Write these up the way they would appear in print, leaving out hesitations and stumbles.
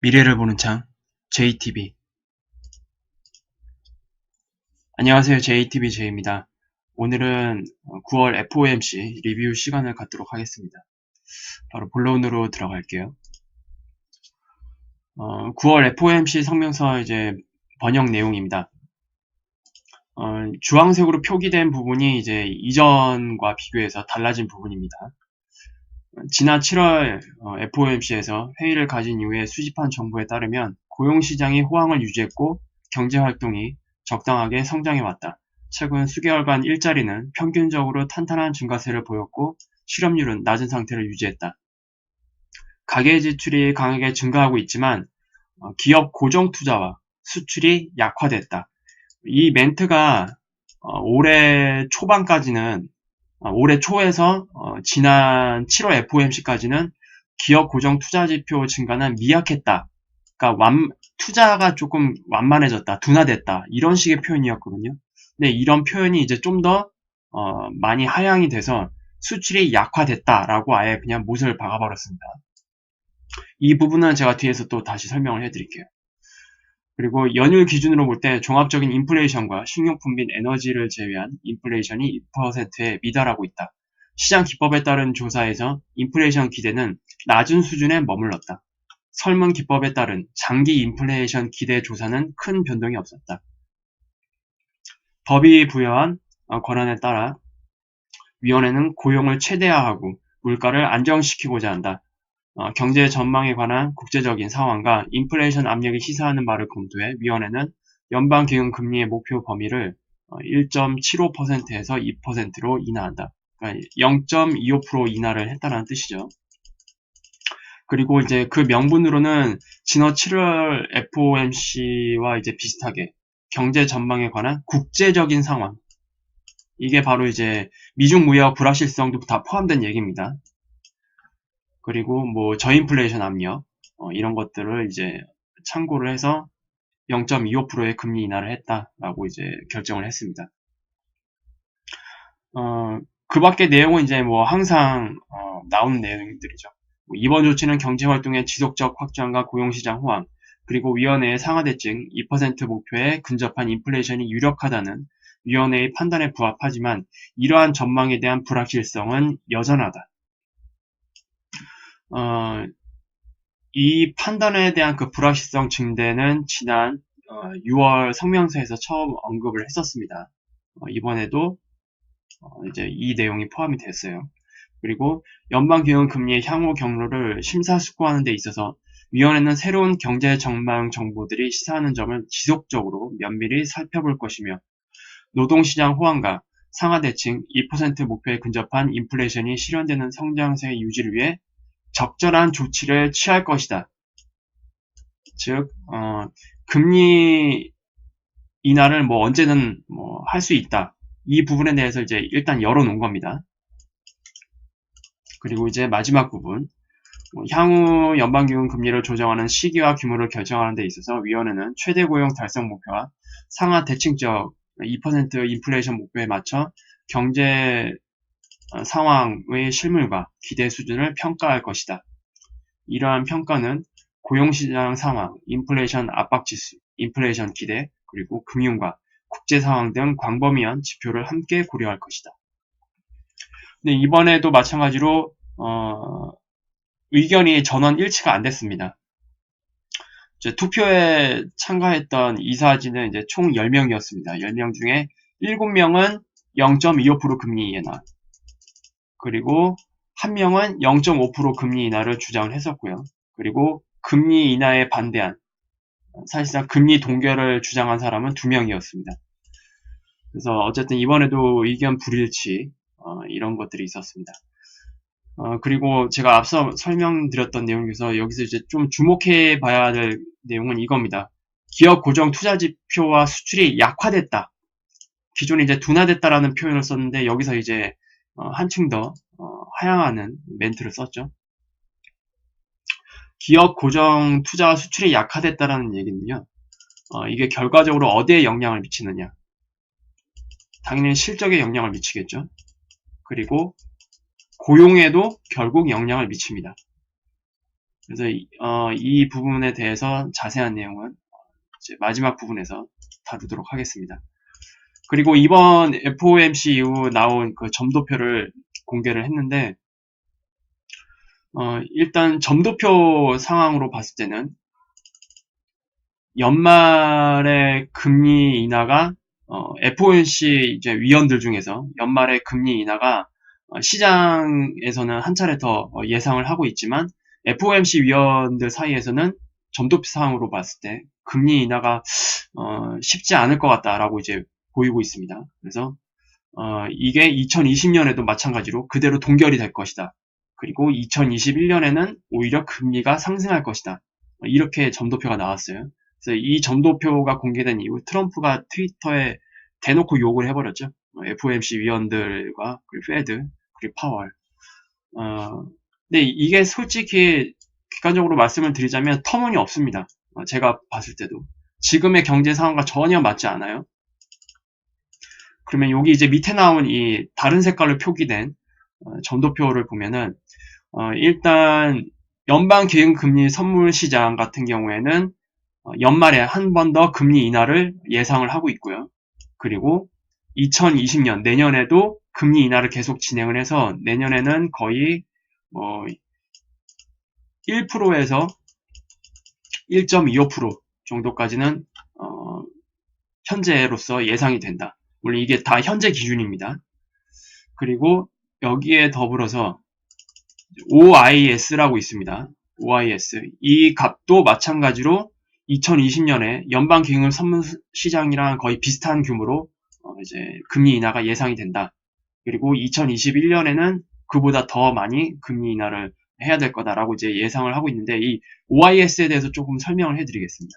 미래를 보는 창 JTB. 안녕하세요. JTB J입니다. 오늘은 9월 FOMC 리뷰 시간을 갖도록 하겠습니다. 바로 본론으로 들어갈게요. 9월 FOMC 성명서 이제 번역 내용입니다. 주황색으로 표기된 부분이 이제 이전과 비교해서 달라진 부분입니다. 지난 7월 FOMC에서 회의를 가진 이후에 수집한 정보에 따르면 고용시장이 호황을 유지했고 경제활동이 적당하게 성장해왔다. 최근 수개월간 일자리는 평균적으로 탄탄한 증가세를 보였고 실업률은 낮은 상태를 유지했다. 가계지출이 강하게 증가하고 있지만 기업 고정투자와 수출이 약화됐다. 이 멘트가 올해 초반까지는 올해 초에서 지난 7월 FOMC까지는 기업 고정 투자 지표 증가는 미약했다. 그러니까 투자가 조금 완만해졌다, 둔화됐다 이런 식의 표현이었거든요. 근데 이런 표현이 이제 좀 더 많이 하향이 돼서 수출이 약화됐다라고 아예 그냥 못을 박아버렸습니다. 이 부분은 제가 뒤에서 또 다시 설명을 해드릴게요. 그리고 연율 기준으로 볼 때 종합적인 인플레이션과 식료품 및 에너지를 제외한 인플레이션이 2%에 미달하고 있다. 시장 기법에 따른 조사에서 인플레이션 기대는 낮은 수준에 머물렀다. 설문 기법에 따른 장기 인플레이션 기대 조사는 큰 변동이 없었다. 법이 부여한 권한에 따라 위원회는 고용을 최대화하고 물가를 안정시키고자 한다. 경제 전망에 관한 국제적인 상황과 인플레이션 압력이 시사하는 바를 검토해 위원회는 연방기금금리의 목표 범위를 1.75%에서 2%로 인하한다. 그러니까 0.25% 인하를 했다는 뜻이죠. 그리고 이제 그 명분으로는 지난 7월 FOMC와 이제 비슷하게 경제 전망에 관한 국제적인 상황, 이게 바로 이제 미중 무역 불확실성도 다 포함된 얘기입니다. 그리고 뭐 저인플레이션 압력 이런 것들을 이제 참고를 해서 0.25%의 금리 인하를 했다라고 이제 결정을 했습니다. 그 밖의 내용은 이제 뭐 항상 나오는 내용들이죠. 이번 조치는 경제활동의 지속적 확장과 고용시장 호황, 그리고 위원회의 상하대증 2% 목표에 근접한 인플레이션이 유력하다는 위원회의 판단에 부합하지만 이러한 전망에 대한 불확실성은 여전하다. 이 판단에 대한 그 불확실성 증대는 지난 6월 성명서에서 처음 언급을 했었습니다. 이번에도 이제 이 내용이 포함이 됐어요. 그리고 연방기금금리의 향후 경로를 심사숙고하는 데 있어서 위원회는 새로운 경제 전망 정보들이 시사하는 점을 지속적으로 면밀히 살펴볼 것이며 노동시장 호황과 상하대칭 2% 목표에 근접한 인플레이션이 실현되는 성장세 유지를 위해 적절한 조치를 취할 것이다. 즉, 금리 인하를 뭐 언제든 뭐 할 수 있다. 이 부분에 대해서 이제 일단 열어놓은 겁니다. 그리고 이제 마지막 부분, 향후 연방기금 금리를 조정하는 시기와 규모를 결정하는 데 있어서 위원회는 최대 고용 달성 목표와 상하 대칭적 2% 인플레이션 목표에 맞춰 경제 상황의 실물과 기대 수준을 평가할 것이다. 이러한 평가는 고용시장 상황, 인플레이션 압박지수, 인플레이션 기대, 그리고 금융과 국제 상황 등 광범위한 지표를 함께 고려할 것이다. 근데 이번에도 마찬가지로 의견이 전원 일치가 안 됐습니다. 이제 투표에 참가했던 이사진은 이제 총 10명이었습니다. 10명 중에 7명은 0.25% 금리 인하, 그리고 1명은 0.5% 금리 인하를 주장을 했었고요. 그리고 금리 인하에 반대한, 사실상 금리 동결을 주장한 사람은 2명이었습니다. 그래서 어쨌든 이번에도 의견 불일치 이런 것들이 있었습니다. 그리고 제가 앞서 설명드렸던 내용 중에서 여기서 이제 좀 주목해 봐야 될 내용은 이겁니다. 기업 고정 투자 지표와 수출이 약화됐다. 기존에 이제 둔화됐다라는 표현을 썼는데 여기서 이제 한층 더 하향하는 멘트를 썼죠. 기업 고정 투자와 수출이 약화됐다라는 얘기는요. 이게 결과적으로 어디에 영향을 미치느냐. 당연히 실적에 영향을 미치겠죠. 그리고 고용에도 결국 영향을 미칩니다. 그래서 이 부분에 대해서 자세한 내용은 이제 마지막 부분에서 다루도록 하겠습니다. 그리고 이번 FOMC 이후 나온 그 점도표를 공개를 했는데, 일단 점도표 상황으로 봤을 때는 연말에 금리 인하가 FOMC 이제 위원들 중에서 연말에 금리 인하가 시장에서는 한 차례 더 예상을 하고 있지만 FOMC 위원들 사이에서는 점도표 상황으로 봤을 때 금리 인하가 쉽지 않을 것 같다라고 이제 보이고 있습니다. 그래서 이게 2020년에도 마찬가지로 그대로 동결이 될 것이다. 그리고 2021년에는 오히려 금리가 상승할 것이다. 이렇게 점도표가 나왔어요. 그래서 이 점도표가 공개된 이후 트럼프가 트위터에 대놓고 욕을 해버렸죠. FOMC 위원들과 그리고 페드 그리고 파월. 근데 이게 솔직히 객관적으로 말씀을 드리자면 터무니없습니다. 제가 봤을 때도 지금의 경제 상황과 전혀 맞지 않아요. 그러면 여기 이제 밑에 나온 이 다른 색깔로 표기된 점도표를 보면은 일단 연방기금금리 선물 시장 같은 경우에는 연말에 한 번 더 금리 인하를 예상을 하고 있고요. 그리고 2020년 내년에도 금리 인하를 계속 진행을 해서 내년에는 거의 1%에서 1.25% 정도까지는 현재로서 예상이 된다. 물론 이게 다 현재 기준입니다. 그리고 여기에 더불어서 OIS라고 있습니다. OIS. 이 값도 마찬가지로 2020년에 연방기금 선물 시장이랑 거의 비슷한 규모로 이제 금리 인하가 예상이 된다. 그리고 2021년에는 그보다 더 많이 금리 인하를 해야 될 거다라고 이제 예상을 하고 있는데 이 OIS에 대해서 조금 설명을 해드리겠습니다.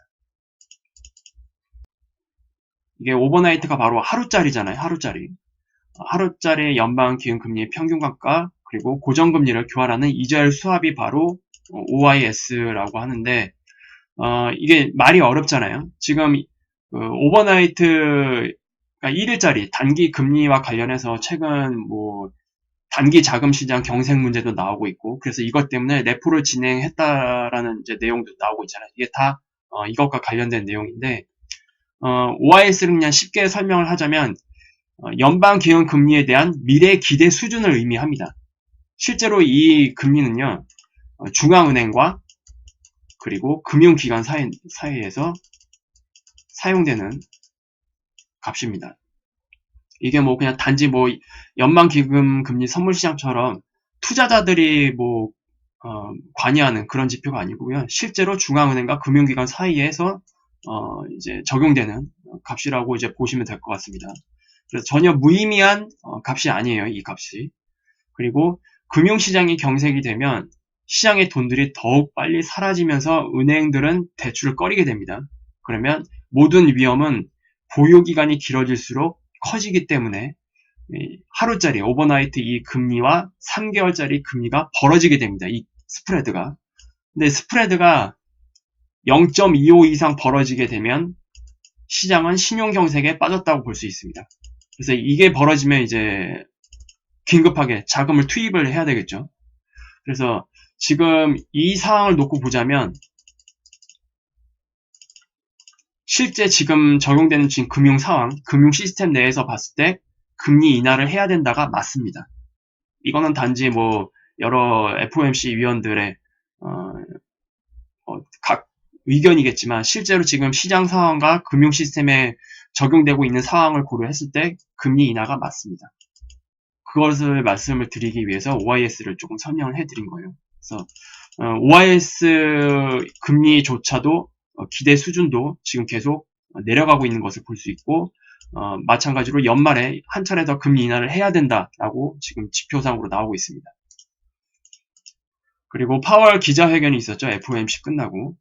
이게 오버나이트가 바로 하루짜리잖아요. 하루짜리 연방기금금리 평균값과 그리고 고정금리를 교환하는 이자율 수합이 바로 OIS라고 하는데 이게 말이 어렵잖아요. 지금 오버나이트 그러니까 1일짜리 단기 금리와 관련해서 최근 뭐 단기 자금 시장 경색 문제도 나오고 있고 그래서 이것 때문에 레포를 진행했다라는 이제 내용도 나오고 있잖아요. 이게 다 이것과 관련된 내용인데 OIS를 그냥 쉽게 설명을 하자면 연방기금금리에 대한 미래 기대 수준을 의미합니다. 실제로 이 금리는요, 중앙은행과 그리고 금융기관 사이에서 사용되는 값입니다. 이게 뭐 그냥 단지 뭐 연방기금금리 선물시장처럼 투자자들이 뭐 관여하는 그런 지표가 아니고요. 실제로 중앙은행과 금융기관 사이에서 이제 적용되는 값이라고 이제 보시면 될 것 같습니다. 그래서 전혀 무의미한 값이 아니에요, 이 값이. 그리고 금융시장이 경색이 되면 시장의 돈들이 더욱 빨리 사라지면서 은행들은 대출을 꺼리게 됩니다. 그러면 모든 위험은 보유기간이 길어질수록 커지기 때문에 하루짜리 오버나이트 이 금리와 3개월짜리 금리가 벌어지게 됩니다. 이 스프레드가. 근데 스프레드가 0.25 이상 벌어지게 되면 시장은 신용경색에 빠졌다고 볼 수 있습니다. 그래서 이게 벌어지면 이제 긴급하게 자금을 투입을 해야 되겠죠. 그래서 지금 이 상황을 놓고 보자면 실제 지금 적용되는 지금 금융 상황, 금융 시스템 내에서 봤을 때 금리 인하를 해야 된다가 맞습니다. 이거는 단지 뭐 여러 FOMC 위원들의 각 의견이겠지만 실제로 지금 시장 상황과 금융 시스템에 적용되고 있는 상황을 고려했을 때 금리 인하가 맞습니다. 그것을 말씀을 드리기 위해서 OIS를 조금 설명을 해드린 거예요. 그래서 OIS 금리조차도 기대 수준도 지금 계속 내려가고 있는 것을 볼 수 있고 마찬가지로 연말에 한 차례 더 금리 인하를 해야 된다라고 지금 지표상으로 나오고 있습니다. 그리고 파월 기자회견이 있었죠. FOMC 끝나고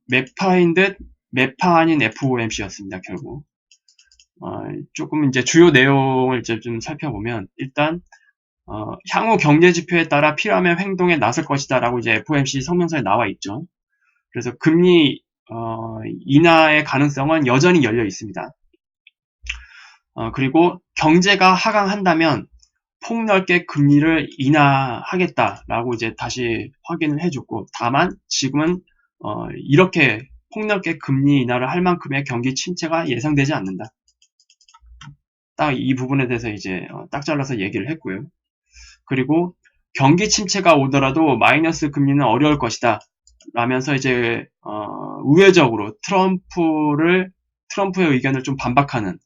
매파인 듯 매파 아닌 FOMC였습니다. 결국 조금 이제 주요 내용을 이제 좀 살펴보면 일단 향후 경제 지표에 따라 필요하면 행동에 나설 것이다라고 이제 FOMC 성명서에 나와 있죠. 그래서 금리 인하의 가능성은 여전히 열려 있습니다. 그리고 경제가 하강한다면 폭넓게 금리를 인하하겠다라고 이제 다시 확인을 해줬고, 다만 지금은 이렇게 폭넓게 금리 인하를 할 만큼의 경기 침체가 예상되지 않는다. 딱 이 부분에 대해서 이제 딱 잘라서 얘기를 했고요. 그리고 경기 침체가 오더라도 마이너스 금리는 어려울 것이다 라면서 이제 우회적으로 트럼프의 의견을 좀 반박하는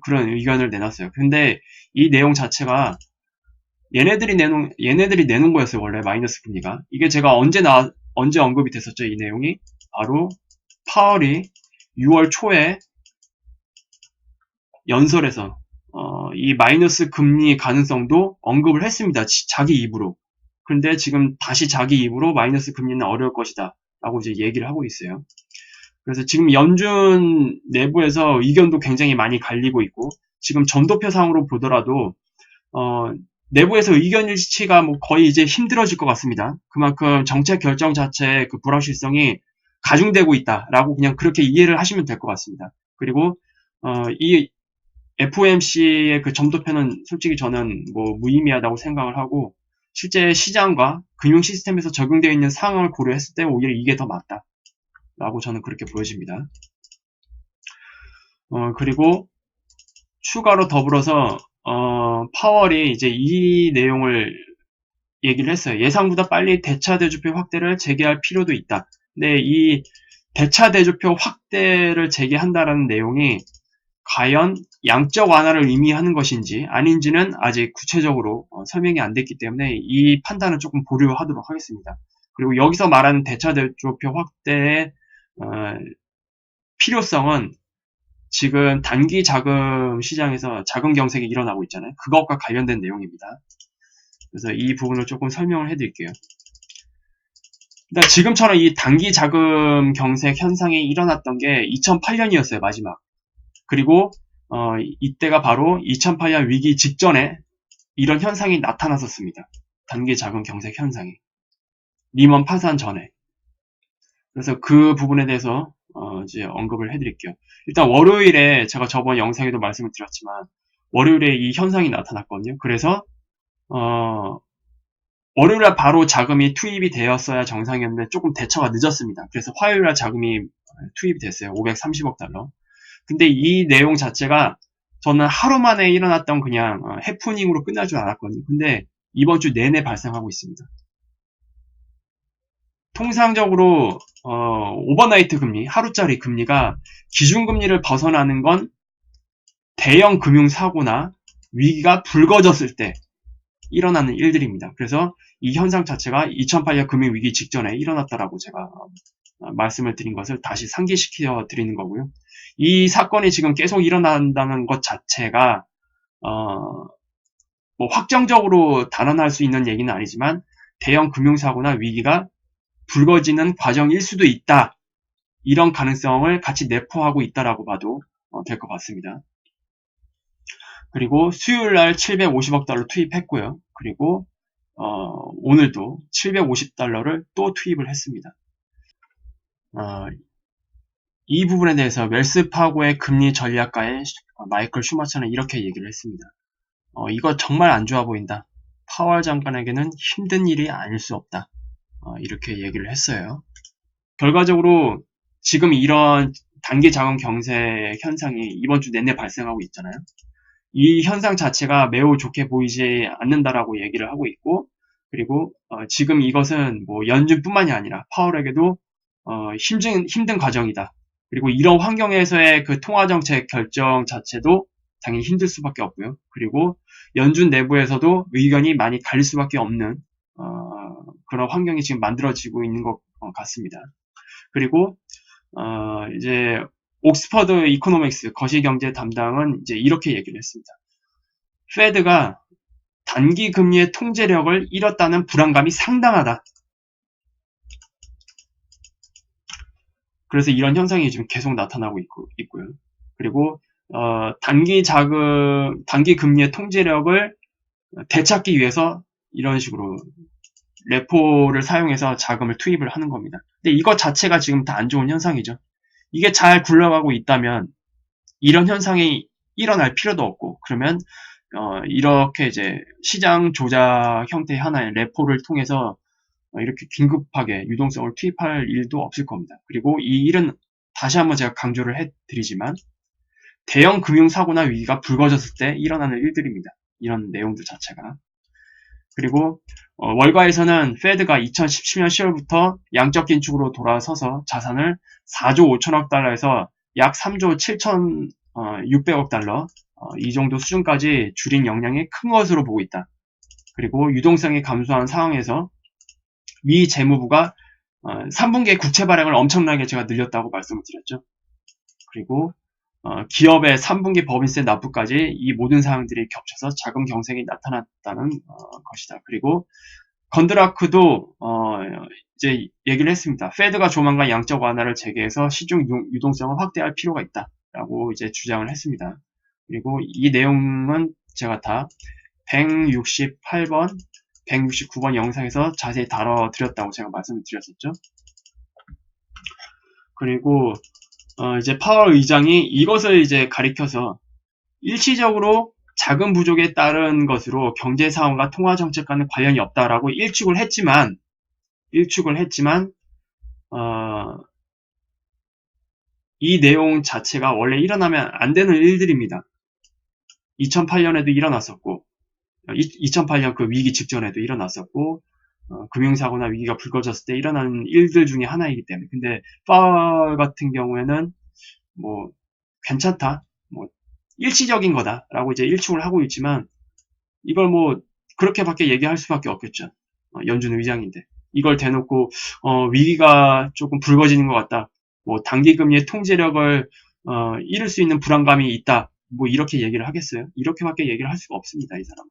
그런 의견을 내놨어요. 근데 이 내용 자체가 얘네들이 내놓은 거였어요. 원래 마이너스 금리가. 이게 제가 언제 언급이 됐었죠. 이 내용이 바로 파월이 6월 초에 연설에서 이 마이너스 금리 가능성도 언급을 했습니다. 자기 입으로. 근데 지금 다시 자기 입으로 마이너스 금리는 어려울 것이다 라고 이제 얘기를 하고 있어요. 그래서 지금 연준 내부에서 의견도 굉장히 많이 갈리고 있고, 지금 전도표상으로 보더라도 내부에서 의견 일치가 뭐 거의 이제 힘들어질 것 같습니다. 그만큼 정책 결정 자체의 그 불확실성이 가중되고 있다라고 그냥 그렇게 이해를 하시면 될 것 같습니다. 그리고 이 FOMC의 그 점도표는 솔직히 저는 뭐 무의미하다고 생각을 하고, 실제 시장과 금융 시스템에서 적용되어 있는 상황을 고려했을 때 오히려 이게 더 맞다라고 저는 그렇게 보여집니다. 그리고 추가로 더불어서 파월이 이제 이 내용을 얘기를 했어요. 예상보다 빨리 대차 대조표 확대를 재개할 필요도 있다. 근데 이 대차 대조표 확대를 재개한다라는 내용이 과연 양적 완화를 의미하는 것인지 아닌지는 아직 구체적으로 설명이 안 됐기 때문에 이 판단은 조금 보류하도록 하겠습니다. 그리고 여기서 말하는 대차 대조표 확대의 필요성은 지금 단기 자금 시장에서 자금 경색이 일어나고 있잖아요. 그것과 관련된 내용입니다. 그래서 이 부분을 조금 설명을 해드릴게요. 그러니까 지금처럼 이 단기 자금 경색 현상이 일어났던 게 2008년이었어요. 마지막. 그리고 이때가 바로 2008년 위기 직전에 이런 현상이 나타났었습니다. 단기 자금 경색 현상이. 리먼 파산 전에. 그래서 그 부분에 대해서 이제 언급을 해드릴게요. 일단 월요일에 제가 저번 영상에도 말씀을 드렸지만 월요일에 이 현상이 나타났거든요. 그래서 월요일에 바로 자금이 투입이 되었어야 정상이었는데 조금 대처가 늦었습니다. 그래서 화요일에 자금이 투입이 됐어요. 530억 달러. 근데 이 내용 자체가 저는 하루 만에 일어났던 그냥 해프닝으로 끝날 줄 알았거든요. 근데 이번 주 내내 발생하고 있습니다. 통상적으로 오버나이트 금리, 하루짜리 금리가 기준금리를 벗어나는 건 대형 금융사고나 위기가 불거졌을 때 일어나는 일들입니다. 그래서 이 현상 자체가 2008년 금융위기 직전에 일어났다라고 제가 말씀을 드린 것을 다시 상기시켜 드리는 거고요. 이 사건이 지금 계속 일어난다는 것 자체가 뭐 확정적으로 단언할 수 있는 얘기는 아니지만 대형 금융사고나 위기가 불거지는 과정일 수도 있다. 이런 가능성을 같이 내포하고 있다라고 봐도 될 것 같습니다. 그리고 수요일날 750억 달러 투입했고요. 그리고 오늘도 750달러를 또 투입을 했습니다. 이 부분에 대해서 웰스파고의 금리 전략가의 마이클 슈마처는 이렇게 얘기를 했습니다. 이거 정말 안 좋아 보인다. 파월 장관에게는 힘든 일이 아닐 수 없다. 이렇게 얘기를 했어요. 결과적으로 지금 이런 단기 자금 경색 현상이 이번 주 내내 발생하고 있잖아요. 이 현상 자체가 매우 좋게 보이지 않는다라고 얘기를 하고 있고, 그리고 지금 이것은 뭐 연준뿐만이 아니라 파월에게도 힘든 과정이다. 그리고 이런 환경에서의 그 통화정책 결정 자체도 당연히 힘들 수밖에 없고요. 그리고 연준 내부에서도 의견이 많이 갈릴 수밖에 없는 그런 환경이 지금 만들어지고 있는 것 같습니다. 그리고 이제 옥스퍼드 이코노믹스 거시경제 담당은 이제 이렇게 얘기를 했습니다. 페드가 단기 금리의 통제력을 잃었다는 불안감이 상당하다. 그래서 이런 현상이 지금 계속 나타나고 있고요. 그리고 단기 금리의 통제력을 되찾기 위해서 이런 식으로 레포를 사용해서 자금을 투입을 하는 겁니다. 근데 이것 자체가 지금 다 안 좋은 현상이죠. 이게 잘 굴러가고 있다면 이런 현상이 일어날 필요도 없고, 그러면 이렇게 이제 시장 조작 형태의 하나의 레포를 통해서 이렇게 긴급하게 유동성을 투입할 일도 없을 겁니다. 그리고 이 일은 다시 한번 제가 강조를 해드리지만 대형 금융사고나 위기가 불거졌을 때 일어나는 일들입니다. 이런 내용들 자체가. 그리고 월가에서는 페드가 2017년 10월부터 양적 긴축으로 돌아서서 자산을 4조 5천억 달러에서 약 3조 7,600억 달러 이 정도 수준까지 줄인 영향이 큰 것으로 보고 있다. 그리고 유동성이 감소한 상황에서 미 재무부가 3분기에 국채 발행을 엄청나게 제가 늘렸다고 말씀을 드렸죠. 그리고 기업의 3분기 법인세 납부까지 이 모든 사항들이 겹쳐서 자금 경색이 나타났다는 것이다. 그리고 건드라크도 이제 얘기를 했습니다. 페드가 조만간 양적 완화를 재개해서 시중 유동성을 확대할 필요가 있다라고 이제 주장을 했습니다. 그리고 이 내용은 제가 다 168번, 169번 영상에서 자세히 다뤄드렸다고 제가 말씀을 드렸었죠. 그리고 이제 파월 의장이 이것을 이제 가리켜서 일시적으로 자금 부족에 따른 것으로 경제 상황과 통화 정책과는 관련이 없다라고 일축을 했지만 이 내용 자체가 원래 일어나면 안 되는 일들입니다. 2008년에도 일어났었고 2008년 그 위기 직전에도 일어났었고 금융사고나 위기가 불거졌을 때 일어나는 일들 중에 하나이기 때문에 근데 파월 같은 경우에는 뭐 괜찮다 뭐 일시적인 거다라고 이제 일축을 하고 있지만 이걸 뭐 그렇게밖에 얘기할 수밖에 없겠죠. 연준 의장인데 이걸 대놓고 위기가 조금 불거지는 것 같다. 뭐 단기금리의 통제력을 잃을 수 있는 불안감이 있다. 뭐 이렇게 얘기를 하겠어요? 이렇게밖에 얘기를 할 수가 없습니다. 이 사람은.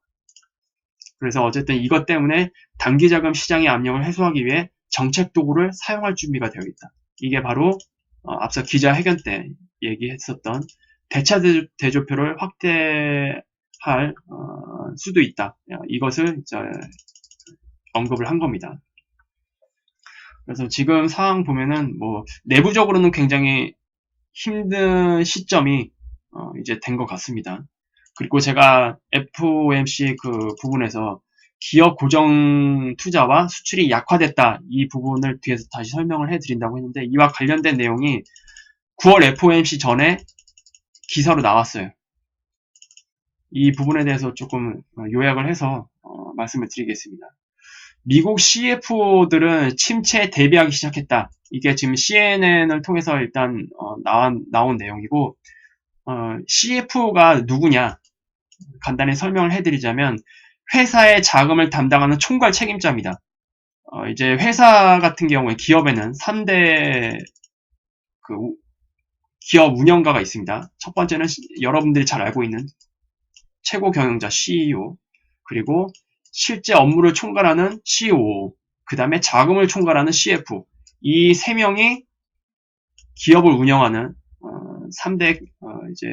그래서 어쨌든 이것 때문에 단기자금 시장의 압력을 해소하기 위해 정책 도구를 사용할 준비가 되어 있다. 이게 바로 앞서 기자회견 때 얘기했었던 대차 대조표를 확대할 수도 있다. 이것을 이제 언급을 한 겁니다. 그래서 지금 상황 보면은 뭐 내부적으로는 굉장히 힘든 시점이 이제 된 것 같습니다. 그리고 제가 FOMC 그 부분에서 기업 고정 투자와 수출이 약화됐다 이 부분을 뒤에서 다시 설명을 해드린다고 했는데 이와 관련된 내용이 9월 FOMC 전에 기사로 나왔어요. 이 부분에 대해서 조금 요약을 해서 말씀을 드리겠습니다. 미국 CFO들은 침체에 대비하기 시작했다. 이게 지금 CNN을 통해서 일단 나온 내용이고 CFO가 누구냐 간단히 설명을 해드리자면 회사의 자금을 담당하는 총괄 책임자입니다. 이제 회사 같은 경우에 기업에는 3대 그 기업 운영가가 있습니다. 첫 번째는 여러분들이 잘 알고 있는 최고 경영자 CEO, 그리고 실제 업무를 총괄하는 COO, 그 다음에 자금을 총괄하는 CF, 이 세 명이 기업을 운영하는 3대 이제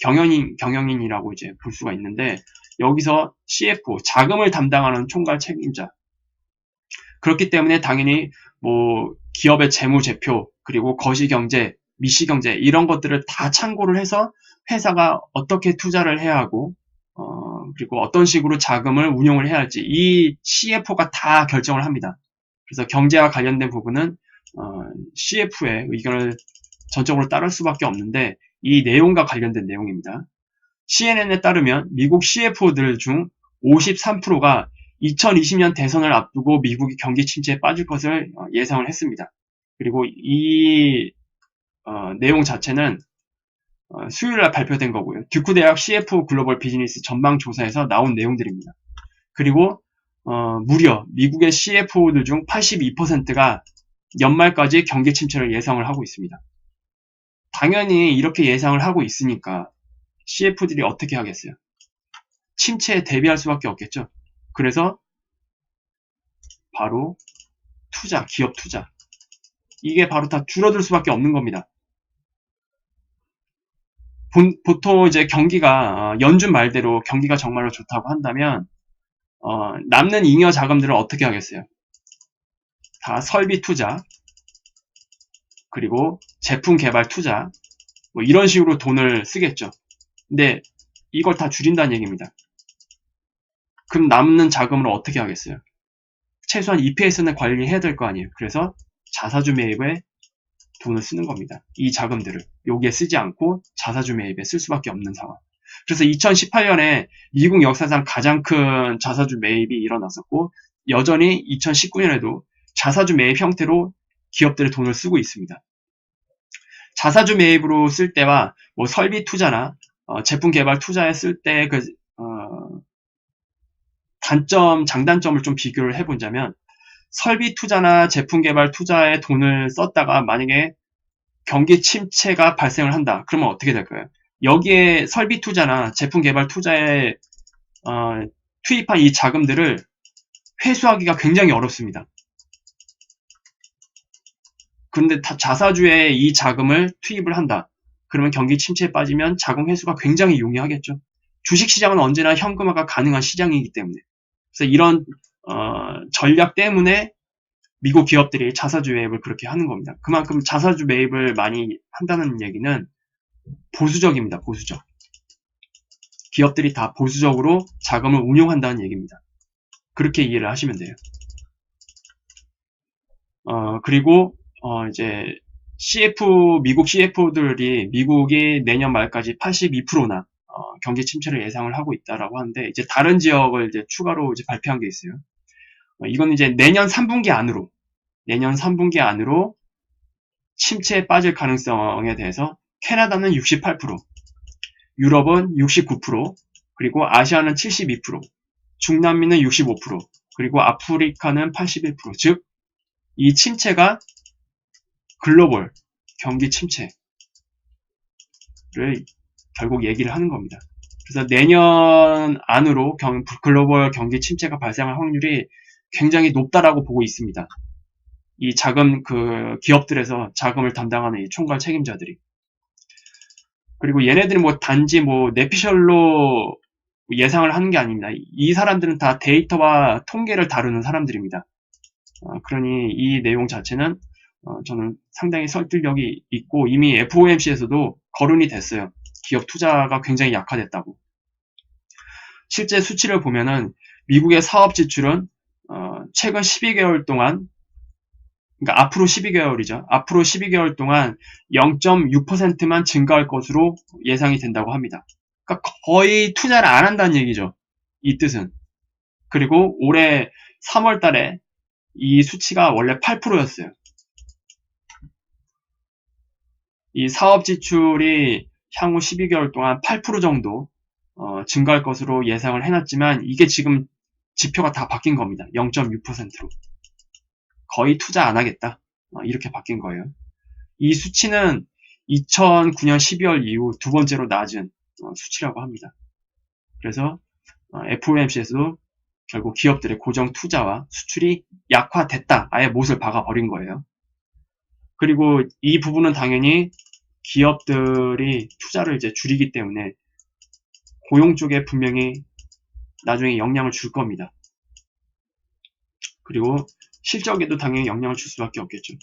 경영인이라고 이제 볼 수가 있는데 여기서 CF, 자금을 담당하는 총괄 책임자. 그렇기 때문에 당연히 뭐 기업의 재무제표, 그리고 거시경제, 미시경제 이런 것들을 다 참고를 해서 회사가 어떻게 투자를 해야 하고 그리고 어떤 식으로 자금을 운용을 해야 할지 이 CFO가 다 결정을 합니다. 그래서 경제와 관련된 부분은 CF의 의견을 전적으로 따를 수밖에 없는데 이 내용과 관련된 내용입니다. CNN에 따르면 미국 CFO들 중 53%가 2020년 대선을 앞두고 미국이 경기 침체에 빠질 것을 예상을 했습니다. 그리고 이 내용 자체는 수요일날 발표된 거고요. 듀크 대학 CF 글로벌 비즈니스 전망 조사에서 나온 내용들입니다. 그리고 무려 미국의 CFO들 중 82%가 연말까지 경기 침체를 예상을 하고 있습니다. 당연히 이렇게 예상을 하고 있으니까 CF들이 어떻게 하겠어요? 침체에 대비할 수밖에 없겠죠. 그래서 바로 투자, 기업 투자. 이게 바로 다 줄어들 수밖에 없는 겁니다. 보통 이제 경기가 연준 말대로 경기가 정말로 좋다고 한다면 남는 잉여 자금들을 어떻게 하겠어요? 다 설비 투자, 그리고 제품 개발 투자, 뭐 이런 식으로 돈을 쓰겠죠. 근데 이걸 다 줄인다는 얘기입니다. 그럼 남는 자금을 어떻게 하겠어요? 최소한 EPS는 관리해야 될 거 아니에요. 그래서 자사주 매입에 돈을 쓰는 겁니다. 이 자금들을 여기에 쓰지 않고 자사주 매입에 쓸 수밖에 없는 상황. 그래서 2018년에 미국 역사상 가장 큰 자사주 매입이 일어났었고 여전히 2019년에도 자사주 매입 형태로 기업들의 돈을 쓰고 있습니다. 자사주 매입으로 쓸 때와 뭐 설비 투자나 제품 개발 투자에 쓸 때 그 단점, 장단점을 좀 비교를 해보자면 설비 투자나 제품 개발 투자에 돈을 썼다가 만약에 경기 침체가 발생을 한다. 그러면 어떻게 될까요? 여기에 설비 투자나 제품 개발 투자에 투입한 이 자금들을 회수하기가 굉장히 어렵습니다. 그런데 자사주에 이 자금을 투입을 한다. 그러면 경기 침체에 빠지면 자금 회수가 굉장히 용이하겠죠. 주식시장은 언제나 현금화가 가능한 시장이기 때문에. 그래서 이런 전략 때문에 미국 기업들이 자사주 매입을 그렇게 하는 겁니다. 그만큼 자사주 매입을 많이 한다는 얘기는 보수적입니다. 보수적. 기업들이 다 보수적으로 자금을 운용한다는 얘기입니다. 그렇게 이해를 하시면 돼요. 그리고 이제 미국 CF들이 미국이 내년 말까지 82%나 경기 침체를 예상을 하고 있다라고 하는데 이제 다른 지역을 이제 추가로 이제 발표한 게 있어요. 이건 이제 내년 3분기 안으로 침체에 빠질 가능성에 대해서 캐나다는 68%, 유럽은 69%, 그리고 아시아는 72%, 중남미는 65%, 그리고 아프리카는 81%. 즉, 이 침체가 글로벌 경기 침체를 결국 얘기를 하는 겁니다. 그래서 내년 안으로 글로벌 경기 침체가 발생할 확률이 굉장히 높다라고 보고 있습니다. 이 기업들에서 자금을 담당하는 이 총괄 책임자들이. 그리고 얘네들은 단지 내피셜로 예상을 하는 게 아닙니다. 이 사람들은 다 데이터와 통계를 다루는 사람들입니다. 그러니 이 내용 자체는 저는 상당히 설득력이 있고 이미 FOMC에서도 거론이 됐어요. 기업 투자가 굉장히 약화됐다고. 실제 수치를 보면은 미국의 사업 지출은 최근 12개월 동안, 그러니까 앞으로 12개월이죠. 앞으로 12개월 동안 0.6%만 증가할 것으로 예상이 된다고 합니다. 그러니까 거의 투자를 안 한다는 얘기죠. 이 뜻은. 그리고 올해 3월 달에 이 수치가 원래 8%였어요. 이 사업 지출이 향후 12개월 동안 8% 정도 증가할 것으로 예상을 해놨지만 이게 지금 지표가 다 바뀐 겁니다. 0.6%로. 거의 투자 안 하겠다. 이렇게 바뀐 거예요. 이 수치는 2009년 12월 이후 두 번째로 낮은 수치라고 합니다. 그래서 FOMC에서도 결국 기업들의 고정 투자와 수출이 약화됐다. 아예 못을 박아버린 거예요. 그리고 이 부분은 당연히 기업들이 투자를 이제 줄이기 때문에 고용 쪽에 분명히 나중에 영향을 줄 겁니다. 그리고 실적에도 당연히 영향을 줄 수밖에 없겠죠.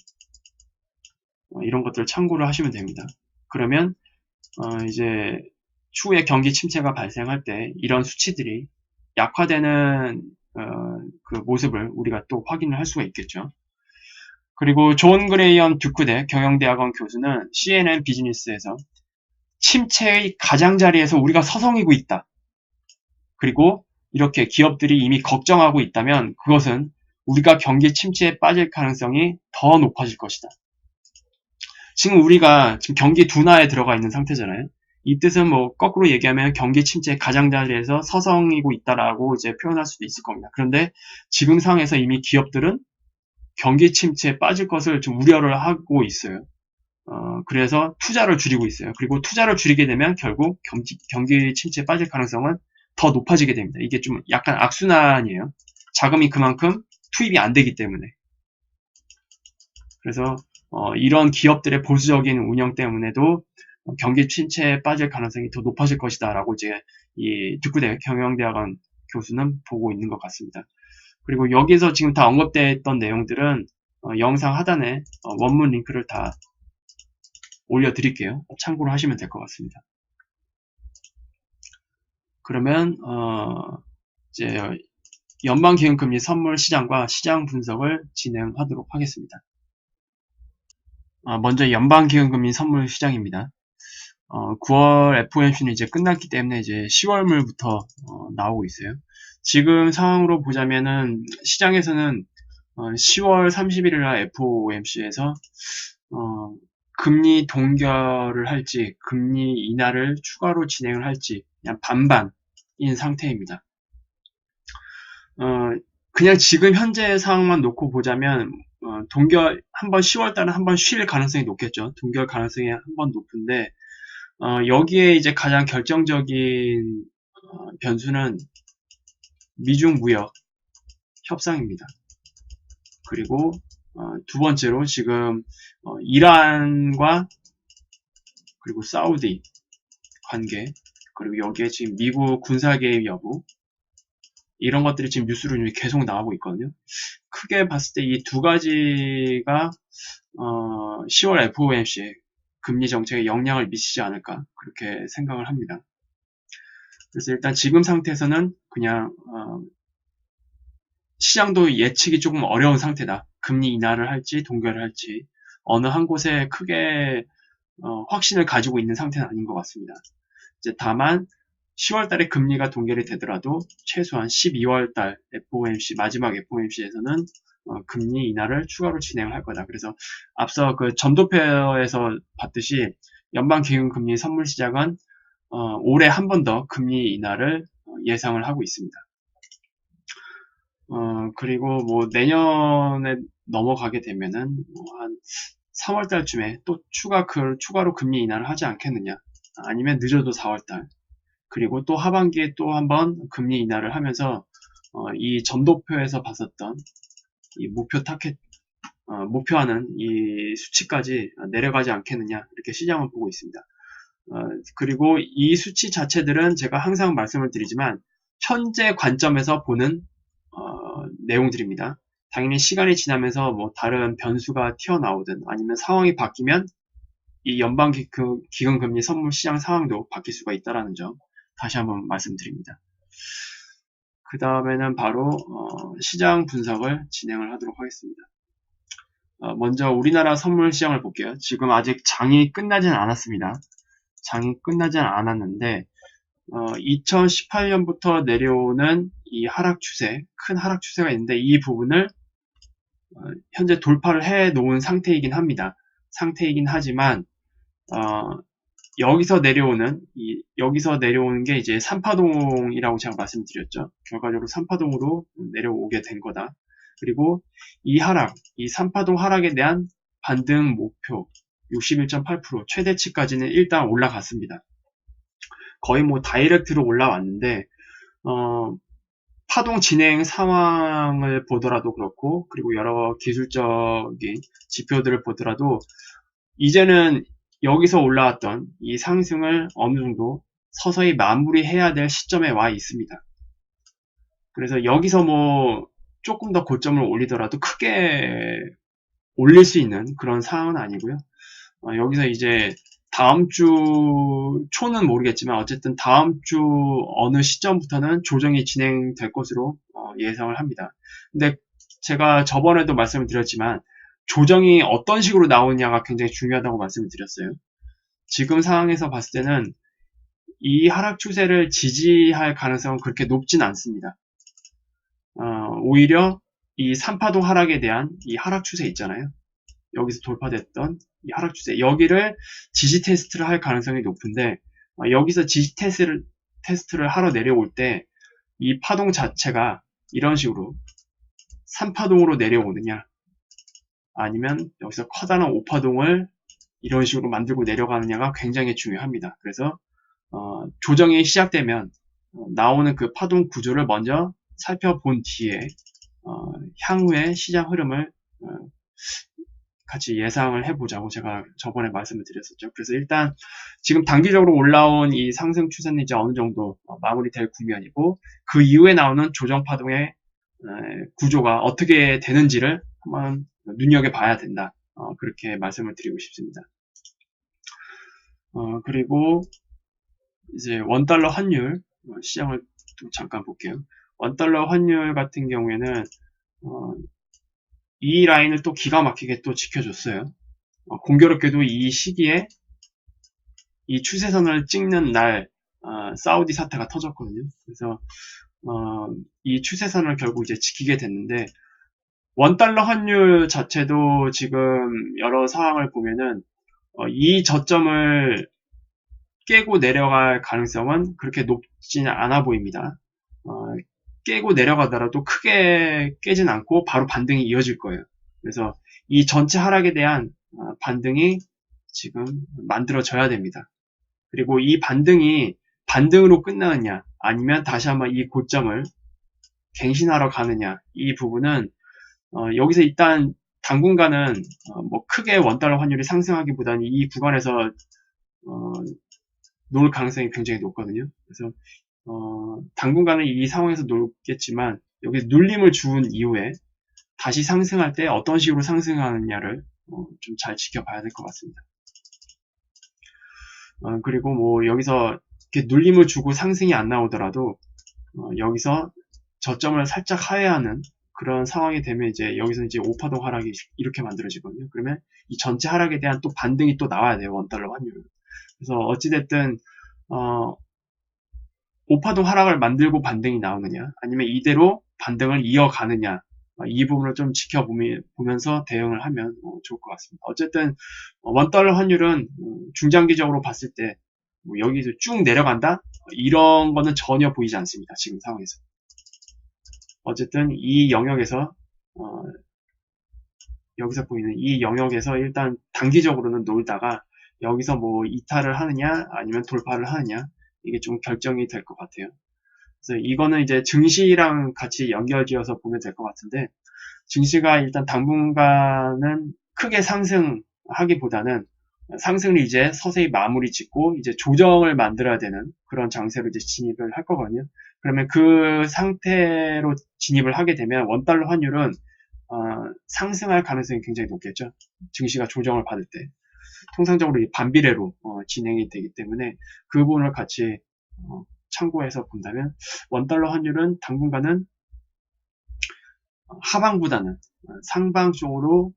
이런 것들을 참고를 하시면 됩니다. 그러면 이제 추후에 경기 침체가 발생할 때 이런 수치들이 약화되는 그 모습을 우리가 또 확인을 할 수가 있겠죠. 그리고 존 그레이엄 듀크대 경영대학원 교수는 CNN 비즈니스에서 침체의 가장자리에서 우리가 서성이고 있다. 그리고 이렇게 기업들이 이미 걱정하고 있다면 그것은 우리가 경기 침체에 빠질 가능성이 더 높아질 것이다. 지금 우리가 경기 둔화에 들어가 있는 상태잖아요. 이 뜻은 거꾸로 얘기하면 경기 침체 가장자리에서 서성이고 있다라고 이제 표현할 수도 있을 겁니다. 그런데 지금 상황에서 이미 기업들은 경기 침체에 빠질 것을 좀 우려를 하고 있어요. 그래서 투자를 줄이고 있어요. 그리고 투자를 줄이게 되면 결국 경기 침체에 빠질 가능성은 더 높아지게 됩니다. 이게 좀 약간 악순환이에요. 자금이 그만큼 투입이 안 되기 때문에. 그래서 이런 기업들의 보수적인 운영 때문에도 경기 침체에 빠질 가능성이 더 높아질 것이다 라고 이제 이 듀크대 경영대학원 교수는 보고 있는 것 같습니다. 그리고 여기서 지금 다 언급되어 있던 내용들은 영상 하단에 원문 링크를 다 올려드릴게요. 참고로 하시면 될 것 같습니다. 그러면 이제 연방기금금리 선물 시장과 시장 분석을 진행하도록 하겠습니다. 먼저 연방기금금리 선물 시장입니다. 9월 FOMC는 이제 끝났기 때문에 이제 10월물부터 나오고 있어요. 지금 상황으로 보자면은 시장에서는 10월 31일 날 FOMC에서 금리 동결을 할지 금리 인하를 추가로 진행을 할지 그냥 반반인 상태입니다. 그냥 지금 현재 상황만 놓고 보자면 동결 한번 10월 달에 한번 쉴 가능성이 높겠죠. 동결 가능성이 한번 높은데 여기에 이제 가장 결정적인 변수는 미중 무역 협상입니다. 그리고 두 번째로 지금 이란과 그리고 사우디 관계, 그리고 여기에 지금 미국 군사 개입 여부, 이런 것들이 지금 뉴스로 계속 나오고 있거든요. 크게 봤을 때 이 두 가지가 10월 FOMC에 금리 정책에 영향을 미치지 않을까 그렇게 생각을 합니다. 그래서 일단 지금 상태에서는 그냥 시장도 예측이 조금 어려운 상태다. 금리 인하를 할지 동결을 할지 어느 한 곳에 크게 확신을 가지고 있는 상태는 아닌 것 같습니다. 이제 다만 10월 달에 금리가 동결이 되더라도 최소한 12월 달 FOMC 마지막 FOMC에서는 금리 인하를 추가로 진행을 할 거다. 그래서 앞서 그 점도표에서 봤듯이 연방기금금리 선물 시장은 올해 한 번 더 금리 인하를 예상을 하고 있습니다. 그리고 뭐 내년에 넘어가게 되면은 한 3월 달쯤에 또 추가로 금리 인하를 하지 않겠느냐. 아니면 늦어도 4월 달. 그리고 또 하반기에 또 한번 금리 인하를 하면서 이 점도표에서 봤었던 이 목표하는 이 수치까지 내려가지 않겠느냐 이렇게 시장을 보고 있습니다. 그리고 이 수치 자체들은 제가 항상 말씀을 드리지만 현재 관점에서 보는 내용들입니다. 당연히 시간이 지나면서 뭐 다른 변수가 튀어나오든 아니면 상황이 바뀌면 이 연방기금금리 선물 시장 상황도 바뀔 수가 있다는 점 다시 한번 말씀드립니다. 그 다음에는 바로 시장 분석을 진행을 하도록 하겠습니다. 먼저 우리나라 선물 시장을 볼게요. 지금 아직 장이 끝나지는 않았습니다. 장이 끝나지는 않았는데 2018년부터 내려오는 이 하락 추세, 큰 하락 추세가 있는데 이 부분을 현재 돌파를 해 놓은 상태이긴 합니다. 상태이긴 하지만 여기서 내려오는 게 이제 3파동이라고 제가 말씀드렸죠. 결과적으로 3파동으로 내려오게 된 거다. 그리고 이 3파동 하락에 대한 반등 목표 61.8% 최대치까지는 일단 올라갔습니다. 거의 뭐 다이렉트로 올라왔는데 파동 진행 상황을 보더라도 그렇고 그리고 여러 기술적인 지표들을 보더라도 이제는 여기서 올라왔던 이 상승을 어느 정도 서서히 마무리해야 될 시점에 와 있습니다. 그래서 여기서 뭐 조금 더 고점을 올리더라도 크게 올릴 수 있는 그런 상황은 아니고요. 여기서 이제 다음 주 초는 모르겠지만 어쨌든 다음 주 어느 시점부터는 조정이 진행될 것으로 예상을 합니다. 근데 제가 저번에도 말씀을 드렸지만 조정이 어떤 식으로 나오느냐가 굉장히 중요하다고 말씀을 드렸어요. 지금 상황에서 봤을 때는 이 하락 추세를 지지할 가능성은 그렇게 높진 않습니다. 오히려 이 3파동 하락에 대한 이 하락 추세 있잖아요. 여기서 돌파됐던 이 하락 추세, 여기를 지지 테스트를 할 가능성이 높은데 여기서 지지 테스트를 하러 내려올 때 이 파동 자체가 이런 식으로 3파동으로 내려오느냐 아니면 여기서 커다란 5파동을 이런 식으로 만들고 내려가느냐가 굉장히 중요합니다. 그래서 조정이 시작되면 나오는 그 파동 구조를 먼저 살펴본 뒤에 향후의 시장 흐름을 같이 예상을 해보자고 제가 저번에 말씀을 드렸었죠. 그래서 일단 지금 단기적으로 올라온 이 상승 추세는 이제 어느 정도 마무리될 국면이고 그 이후에 나오는 조정 파동의 구조가 어떻게 되는지를 한번 눈여겨봐야 된다. 그렇게 말씀을 드리고 싶습니다. 그리고 이제 원달러 환율 시장을 또 잠깐 볼게요. 원달러 환율 같은 경우에는 이 라인을 또 기가 막히게 또 지켜줬어요. 공교롭게도 이 시기에 이 추세선을 찍는 날 사우디 사태가 터졌거든요. 그래서 이 추세선을 결국 이제 지키게 됐는데, 원달러 환율 자체도 지금 여러 상황을 보면은 이 저점을 깨고 내려갈 가능성은 그렇게 높지는 않아 보입니다. 깨고 내려가더라도 크게 깨진 않고 바로 반등이 이어질 거예요. 그래서 이 전체 하락에 대한 반등이 지금 만들어져야 됩니다. 그리고 이 반등이 반등으로 끝나느냐, 아니면 다시 한번 이 고점을 갱신하러 가느냐, 이 부분은 여기서 일단 당분간은 뭐 크게 원달러 환율이 상승하기보다는 이 구간에서 놓을 가능성이 굉장히 높거든요. 그래서 당분간은 이 상황에서 놀겠지만, 여기 눌림을 준 이후에 다시 상승할 때 어떤 식으로 상승하느냐를 좀 잘 지켜봐야 될 것 같습니다. 그리고 뭐 여기서 이렇게 눌림을 주고 상승이 안 나오더라도 여기서 저점을 살짝 하회하는 그런 상황이 되면 이제 여기서 이제 5파동 하락이 이렇게 만들어지거든요. 그러면 이 전체 하락에 대한 또 반등이 또 나와야 돼요. 원달러 환율은. 그래서 어찌됐든 5파동 하락을 만들고 반등이 나오느냐, 아니면 이대로 반등을 이어가느냐, 이 부분을 좀 지켜보면서 대응을 하면 좋을 것 같습니다. 어쨌든 원달러 환율은 중장기적으로 봤을 때 여기서 쭉 내려간다? 이런 거는 전혀 보이지 않습니다. 지금 상황에서. 어쨌든 이 영역에서 여기서 보이는 이 영역에서 일단 단기적으로는 놀다가 여기서 뭐 이탈을 하느냐 아니면 돌파를 하느냐, 이게 좀 결정이 될 것 같아요. 그래서 이거는 이제 증시랑 같이 연결지어서 보면 될 것 같은데, 증시가 일단 당분간은 크게 상승하기보다는 상승을 이제 서서히 마무리 짓고 이제 조정을 만들어야 되는 그런 장세로 이제 진입을 할 거거든요. 그러면 그 상태로 진입을 하게 되면 원달러 환율은 상승할 가능성이 굉장히 높겠죠. 증시가 조정을 받을 때. 통상적으로 반비례로 진행이 되기 때문에 그 부분을 같이 참고해서 본다면 원달러 환율은 당분간은 하방보다는 상방 쪽으로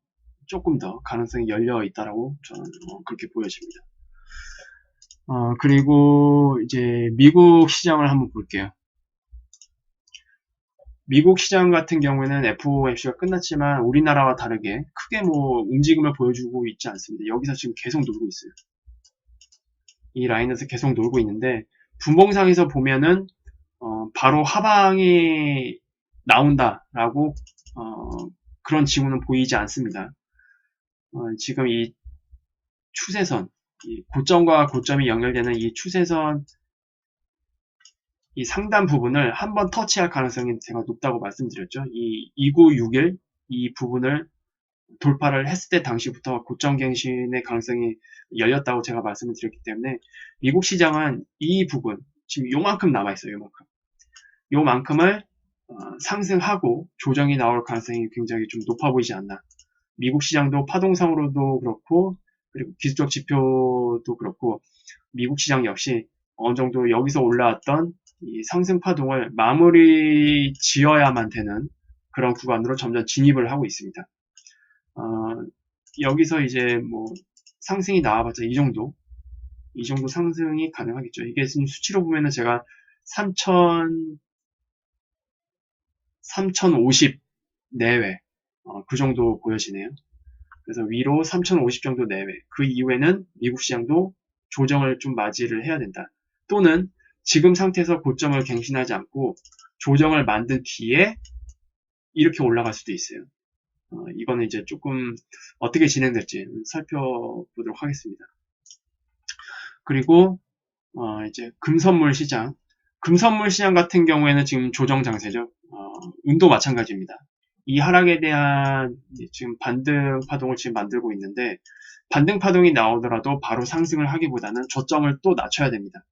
조금 더 가능성이 열려 있다라고 저는 그렇게 보여집니다. 그리고 이제 미국 시장을 한번 볼게요. 미국 시장 같은 경우에는 FOMC가 끝났지만 우리나라와 다르게 크게 뭐 움직임을 보여주고 있지 않습니다. 여기서 지금 계속 놀고 있어요. 이 라인에서 계속 놀고 있는데, 분봉상에서 보면은 바로 하방이 나온다라고 그런 징후는 보이지 않습니다. 지금 이 추세선, 이 고점과 고점이 연결되는 이 추세선, 이 상단 부분을 한번 터치할 가능성이 제가 높다고 말씀드렸죠. 이 2961, 이 부분을 돌파를 했을 때 당시부터 고점 갱신의 가능성이 열렸다고 제가 말씀을 드렸기 때문에 미국 시장은 이 부분, 지금 요만큼 남아있어요. 요만큼을 상승하고 조정이 나올 가능성이 굉장히 좀 높아 보이지 않나. 미국 시장도 파동상으로도 그렇고, 그리고 기술적 지표도 그렇고, 미국 시장 역시 어느 정도 여기서 올라왔던 이 상승 파동을 마무리 지어야만 되는 그런 구간으로 점점 진입을 하고 있습니다. 여기서 이제 뭐 상승이 나와봤자 이 정도 상승이 가능하겠죠. 이게 지금 수치로 보면은 제가 3050 내외, 그 정도 보여지네요. 그래서 위로 3050 정도 내외, 그 이후에는 미국 시장도 조정을 좀 맞이를 해야 된다. 또는 지금 상태에서 고점을 갱신하지 않고 조정을 만든 뒤에 이렇게 올라갈 수도 있어요. 이거는 이제 조금 어떻게 진행될지 살펴보도록 하겠습니다. 그리고 이제 금선물 시장 같은 경우에는 지금 조정 장세죠. 은도 마찬가지입니다. 이 하락에 대한 지금 반등 파동을 지금 만들고 있는데, 반등 파동이 나오더라도 바로 상승을 하기보다는 저점을 또 낮춰야 됩니다.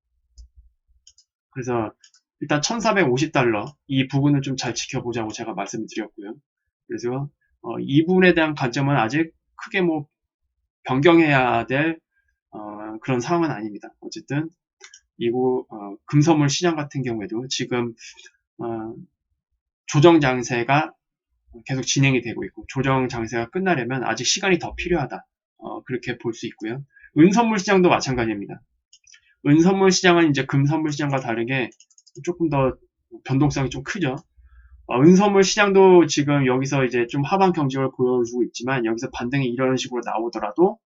그래서 일단 1450달러 이 부분을 좀 잘 지켜보자고 제가 말씀을 드렸고요. 그래서 이 부분에 대한 관점은 아직 크게 뭐 변경해야 될 그런 상황은 아닙니다. 어쨌든 금선물 시장 같은 경우에도 지금 조정 장세가 계속 진행이 되고 있고, 조정 장세가 끝나려면 아직 시간이 더 필요하다. 그렇게 볼 수 있고요. 은선물 시장도 마찬가지입니다. 은선물 시장은 이제 금선물 시장과 다르게 조금 더 변동성이 좀 크죠. 은선물 시장도 지금 여기서 이제 좀 하방 경직을 보여주고 있지만, 여기서 반등이 이런 식으로 나오더라도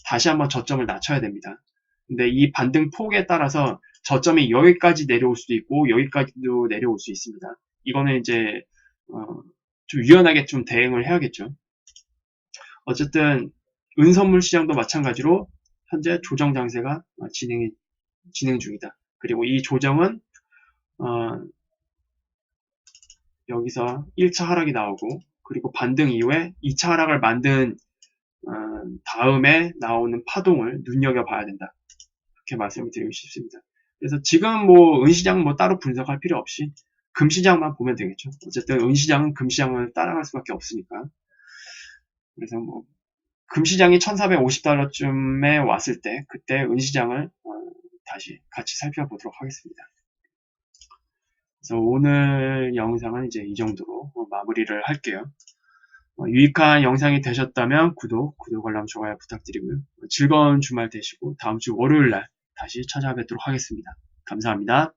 다시 한번 저점을 낮춰야 됩니다. 근데 이 반등 폭에 따라서 저점이 여기까지 내려올 수도 있고 여기까지도 내려올 수 있습니다. 이거는 이제 좀 유연하게 좀 대응을 해야겠죠. 어쨌든 은선물 시장도 마찬가지로 현재 조정 장세가 진행 중이다. 그리고 이 조정은 여기서 1차 하락이 나오고, 그리고 반등 이후에 2차 하락을 만든 다음에 나오는 파동을 눈여겨봐야 된다. 그렇게 말씀을 드리고 싶습니다. 그래서 지금 뭐 은시장 뭐 따로 분석할 필요 없이 금시장만 보면 되겠죠. 어쨌든 은시장은 금시장을 따라갈 수밖에 없으니까. 그래서 뭐 금시장이 1450달러쯤에 왔을 때 그때 은시장을 다시 같이 살펴보도록 하겠습니다. 그래서 오늘 영상은 이제 이 정도로 마무리를 할게요. 유익한 영상이 되셨다면 구독, 알람, 좋아요 부탁드리고요. 즐거운 주말 되시고 다음 주 월요일 날 다시 찾아뵙도록 하겠습니다. 감사합니다.